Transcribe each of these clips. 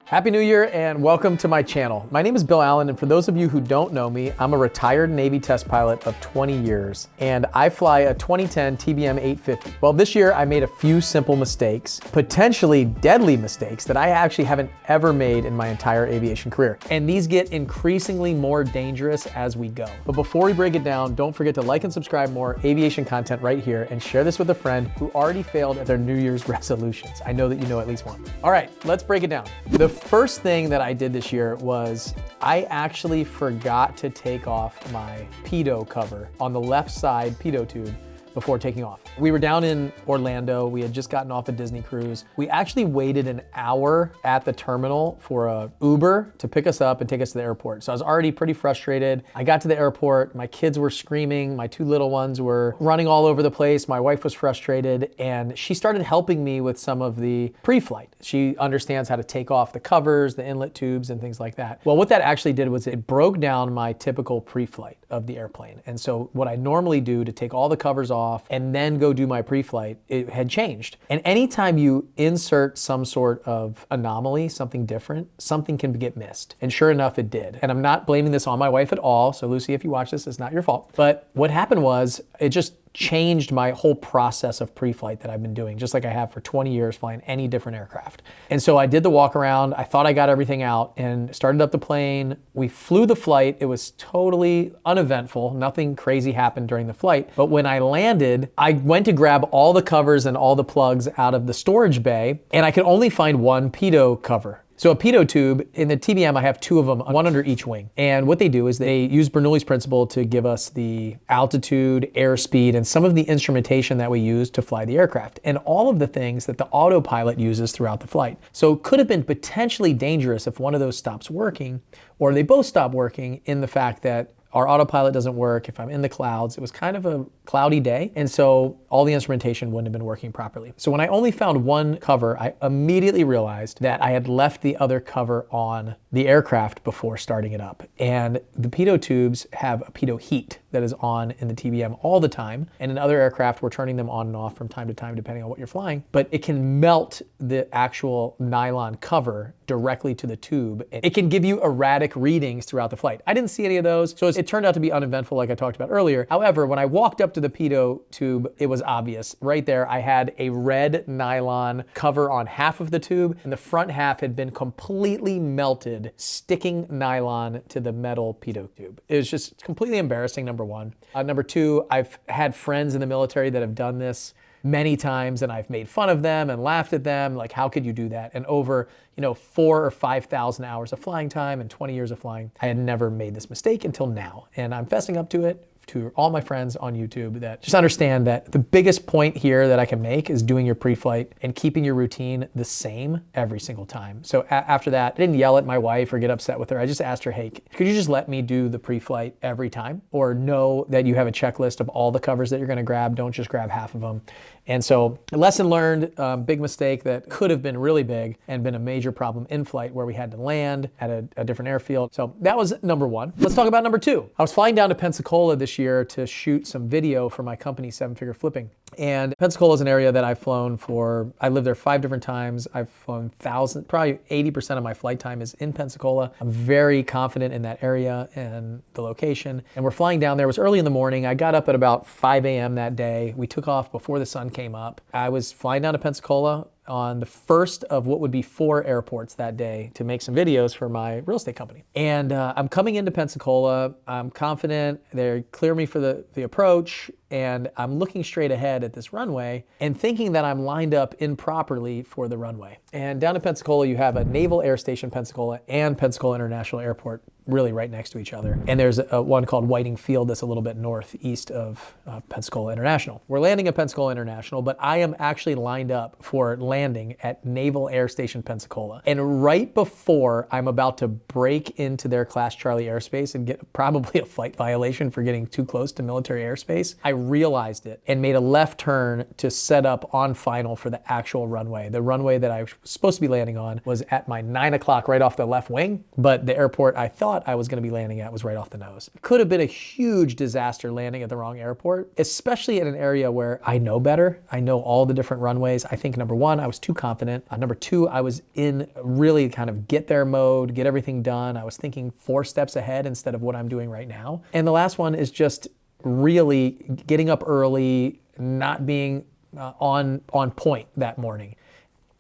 Happy New Year and welcome to my channel. My name is Bill Allen, and for those of you who don't know me, I'm a retired Navy test pilot of 20 years, and I fly a 2010 TBM 850. Well, this year I made a few simple mistakes, potentially deadly mistakes that I actually haven't ever made in my entire aviation career. And these get increasingly more dangerous as we go. But before we break it down, don't forget to like and subscribe more aviation content right here and share this with a friend who already failed at their New Year's resolutions. I know that you know at least one. All right, let's break it down. The first thing that I did this year was I actually forgot to take off my pitot cover on the left side pitot tube before taking off. We were down in Orlando. We had just gotten off a Disney cruise. We actually waited an hour at the terminal for a Uber to pick us up and take us to the airport. So I was already pretty frustrated. I got to the airport, my kids were screaming, my two little ones were running all over the place, my wife was frustrated, and she started helping me with some of the pre-flight. She understands how to take off the covers, the inlet tubes, and things like that. Well, what that actually did was it broke down my typical pre-flight of the airplane. And so what I normally do to take all the covers off and then go do my pre-flight, it had changed. And anytime you insert some sort of anomaly, something different, something can get missed. And sure enough, it did. And I'm not blaming this on my wife at all. So Lucy, if you watch this, it's not your fault. But what happened was it just changed my whole process of pre-flight that I've been doing, just like I have for 20 years flying any different aircraft. And so I did the walk around, I thought I got everything out and started up the plane. We flew the flight. It was totally uneventful. Nothing crazy happened during the flight. But when I landed, I went to grab all the covers and all the plugs out of the storage bay, and I could only find one pitot cover. So a pitot tube, in the TBM, I have two of them, one under each wing. And what they do is they use Bernoulli's principle to give us the altitude, airspeed, and some of the instrumentation that we use to fly the aircraft, and all of the things that the autopilot uses throughout the flight. So it could have been potentially dangerous if one of those stops working, or they both stop working, in the fact that our autopilot doesn't work. If I'm in the clouds, it was kind of a cloudy day, and so all the instrumentation wouldn't have been working properly. So when I only found one cover, I immediately realized that I had left the other cover on the aircraft before starting it up. And the pitot tubes have a pitot heat that is on in the TBM all the time. And in other aircraft, we're turning them on and off from time to time, depending on what you're flying. But it can melt the actual nylon cover directly to the tube. It can give you erratic readings throughout the flight. I didn't see any of those, so it turned out to be uneventful, like I talked about earlier. However, when I walked up to the pitot tube, it was obvious. Right there, I had a red nylon cover on half of the tube, and the front half had been completely melted, sticking nylon to the metal pitot tube. It was just completely embarrassing, number one. Number two, I've had friends in the military that have done this many times, and I've made fun of them and laughed at them, like, how could you do that? And over, 4,000 or 5,000 hours of flying time and 20 years of flying, I had never made this mistake until now. And I'm fessing up to it to all my friends on YouTube that just understand that the biggest point here that I can make is doing your pre-flight and keeping your routine the same every single time. So after that, I didn't yell at my wife or get upset with her. I just asked her, hey, could you just let me do the pre-flight every time? Or know that you have a checklist of all the covers that you're gonna grab, don't just grab half of them. And so, lesson learned, big mistake that could have been really big and been a major problem in flight, where we had to land at a different airfield. So that was number one. Let's talk about number two. I was flying down to Pensacola this year to shoot some video for my company, Seven Figure Flipping. And Pensacola is an area that I've flown for, I lived there 5 different times. I've flown thousands, probably 80% of my flight time is in Pensacola. I'm very confident in that area and the location. And we're flying down there. It was early in the morning. I got up at about 5 a.m. that day. We took off before the sun came up. I was flying down to Pensacola on the first of what would be 4 airports that day to make some videos for my real estate company. And I'm coming into Pensacola. I'm confident. They clear me for the approach, and I'm looking straight ahead at this runway and thinking that I'm lined up improperly for the runway. And down in Pensacola, you have a Naval Air Station Pensacola and Pensacola International Airport really right next to each other. And there's one called Whiting Field that's a little bit northeast of Pensacola International. We're landing at Pensacola International, but I am actually lined up for landing at Naval Air Station Pensacola. And right before I'm about to break into their Class Charlie airspace and get probably a flight violation for getting too close to military airspace, I realized it and made a left turn to set up on final for the actual runway. The runway that I was supposed to be landing on was at my 9 o'clock right off the left wing, but the airport I thought thought I was gonna be landing at was right off the nose. It could have been a huge disaster landing at the wrong airport, especially in an area where I know better. I know all the different runways. I think number one, I was too confident. Number two, I was in really kind of get there mode, get everything done. I was thinking 4 steps ahead instead of what I'm doing right now. And the last one is just really getting up early, not being on point that morning.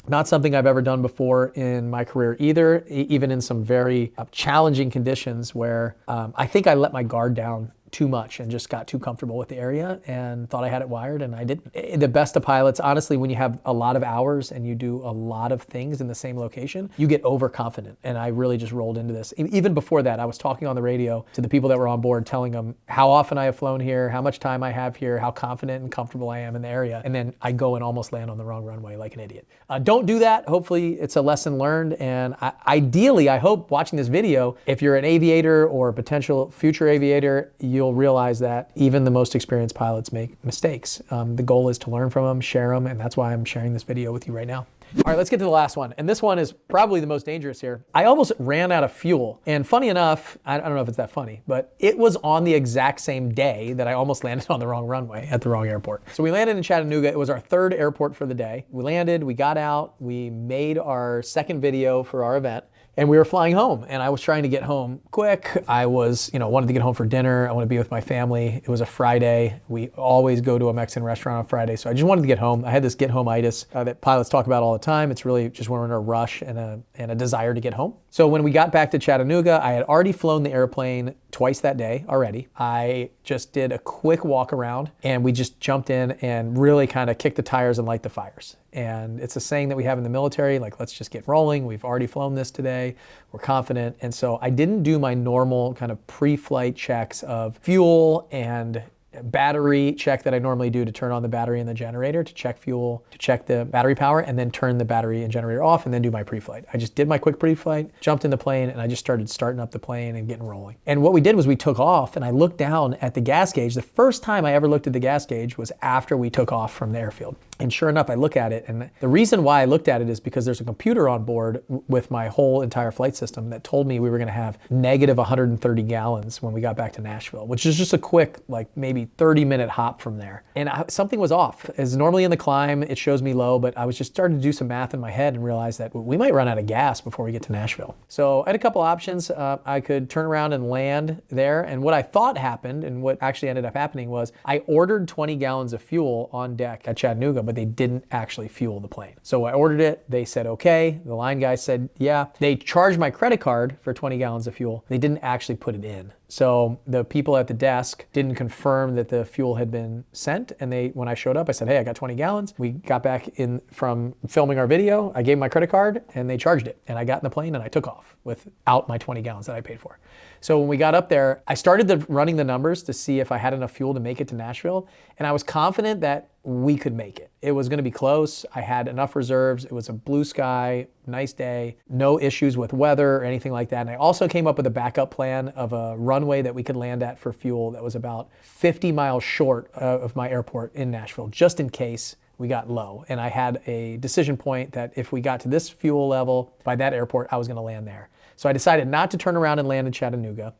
Not something I've ever done before in my career either, even in some very challenging conditions where I think I let my guard down too much and just got too comfortable with the area and thought I had it wired, and I didn't. The best of pilots, honestly, when you have a lot of hours and you do a lot of things in the same location, you get overconfident. And I really just rolled into this. Even before that, I was talking on the radio to the people that were on board, telling them how often I have flown here, how much time I have here, how confident and comfortable I am in the area. And then I go and almost land on the wrong runway like an idiot. Don't do that. Hopefully it's a lesson learned. And ideally, I hope watching this video, if you're an aviator or a potential future aviator, you'll realize that even the most experienced pilots make mistakes. The goal is to learn from them, share them, and that's why I'm sharing this video with you right now. All right, let's get to the last one. And this one is probably the most dangerous here. I almost ran out of fuel. And funny enough, I don't know if it's that funny, but it was on the exact same day that I almost landed on the wrong runway at the wrong airport. So we landed in Chattanooga. It was our 3rd airport for the day. We landed, we got out, we made our 2nd video for our event. And we were flying home, and I was trying to get home quick. I was, wanted to get home for dinner. I wanted to be with my family. It was a Friday. We always go to a Mexican restaurant on Friday, so I just wanted to get home. I had this get home-itis that pilots talk about all the time. It's really just when we're in a rush and a desire to get home. So when we got back to Chattanooga, I had already flown the airplane twice that day already. I just did a quick walk around, and we just jumped in and really kind of kicked the tires and light the fires. And it's a saying that we have in the military, like, let's just get rolling. We've already flown this today. We're confident. And so I didn't do my normal kind of pre-flight checks of fuel and battery check that I normally do to turn on the battery and the generator, to check fuel, to check the battery power, and then turn the battery and generator off, and then do my pre-flight. I just did my quick pre-flight, jumped in the plane, and I just started starting up the plane and getting rolling. And what we did was we took off, and I looked down at the gas gauge. The first time I ever looked at the gas gauge was after we took off from the airfield. And sure enough, I look at it, and the reason why I looked at it is because there's a computer on board with my whole entire flight system that told me we were gonna have negative 130 gallons when we got back to Nashville, which is just a quick, like maybe 30-minute hop from there. And something was off. As normally in the climb, it shows me low, but I was just starting to do some math in my head and realized that we might run out of gas before we get to Nashville. So I had a couple options. I could turn around and land there, and what I thought happened, and what actually ended up happening, was I ordered 20 gallons of fuel on deck at Chattanooga, but they didn't actually fuel the plane. So I ordered it, they said okay, the line guy said yeah. They charged my credit card for 20 gallons of fuel. They didn't actually put it in. So the people at the desk didn't confirm that the fuel had been sent, and when I showed up, I said, hey, I got 20 gallons. We got back in from filming our video, I gave my credit card, and they charged it. And I got in the plane and I took off without my 20 gallons that I paid for. So when we got up there, I started running the numbers to see if I had enough fuel to make it to Nashville, and I was confident that we could make it. It was gonna be close. I had enough reserves. It was a blue sky, nice day, no issues with weather or anything like that. And I also came up with a backup plan of a runway that we could land at for fuel that was about 50 miles short of my airport in Nashville, just in case we got low. And I had a decision point that if we got to this fuel level by that airport, I was gonna land there. So I decided not to turn around and land in Chattanooga.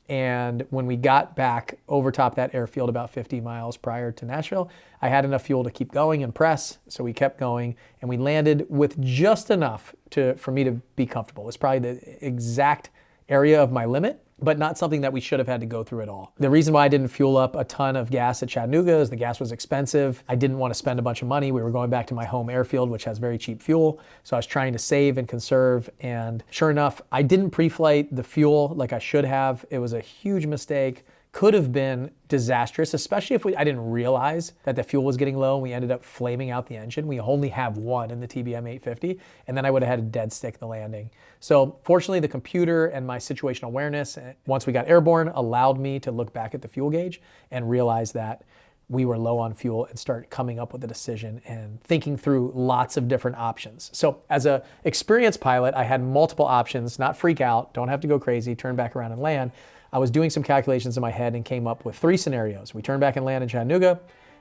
And when we got back over top that airfield about 50 miles prior to Nashville, I had enough fuel to keep going and press. So we kept going, and we landed with just enough for me to be comfortable. It's probably the exact area of my limit, but not something that we should have had to go through at all. The reason why I didn't fuel up a ton of gas at Chattanooga is the gas was expensive. I didn't want to spend a bunch of money. We were going back to my home airfield, which has very cheap fuel. So I was trying to save and conserve. And sure enough, I didn't pre-flight the fuel like I should have. It was a huge mistake. Could have been disastrous, especially if I didn't realize that the fuel was getting low and we ended up flaming out the engine. We only have one in the TBM 850, and then I would have had a dead stick in the landing. So fortunately, the computer and my situational awareness, once we got airborne, allowed me to look back at the fuel gauge and realize that we were low on fuel and start coming up with a decision and thinking through lots of different options. So as an experienced pilot, I had multiple options, not freak out, don't have to go crazy, turn back around and land. I was doing some calculations in my head and came up with 3 scenarios. We turn back and land in Chattanooga.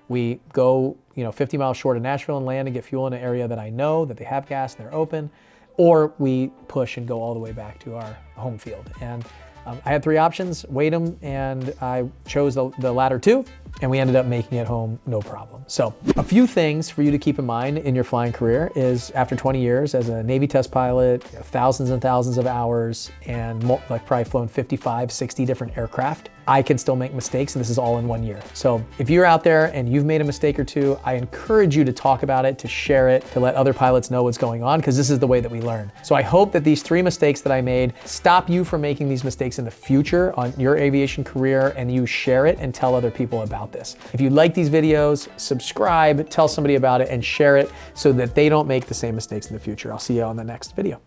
We go 50 miles short of Nashville and land and get fuel in an area that I know that they have gas and they're open. Or we push and go all the way back to our home field. And I had 3 options, weighed them, and I chose the latter 2, and we ended up making it home no problem. So a few things for you to keep in mind in your flying career is after 20 years as a Navy test pilot, thousands and thousands of hours, and like probably flown 55, 60 different aircraft, I can still make mistakes, and this is all in 1 year. So if you're out there and you've made a mistake or two, I encourage you to talk about it, to share it, to let other pilots know what's going on, because this is the way that we learn. So I hope that these 3 mistakes that I made stop you from making these mistakes in the future on your aviation career, and you share it and tell other people about this. If you like these videos, subscribe, tell somebody about it, and share it so that they don't make the same mistakes in the future. I'll see you on the next video.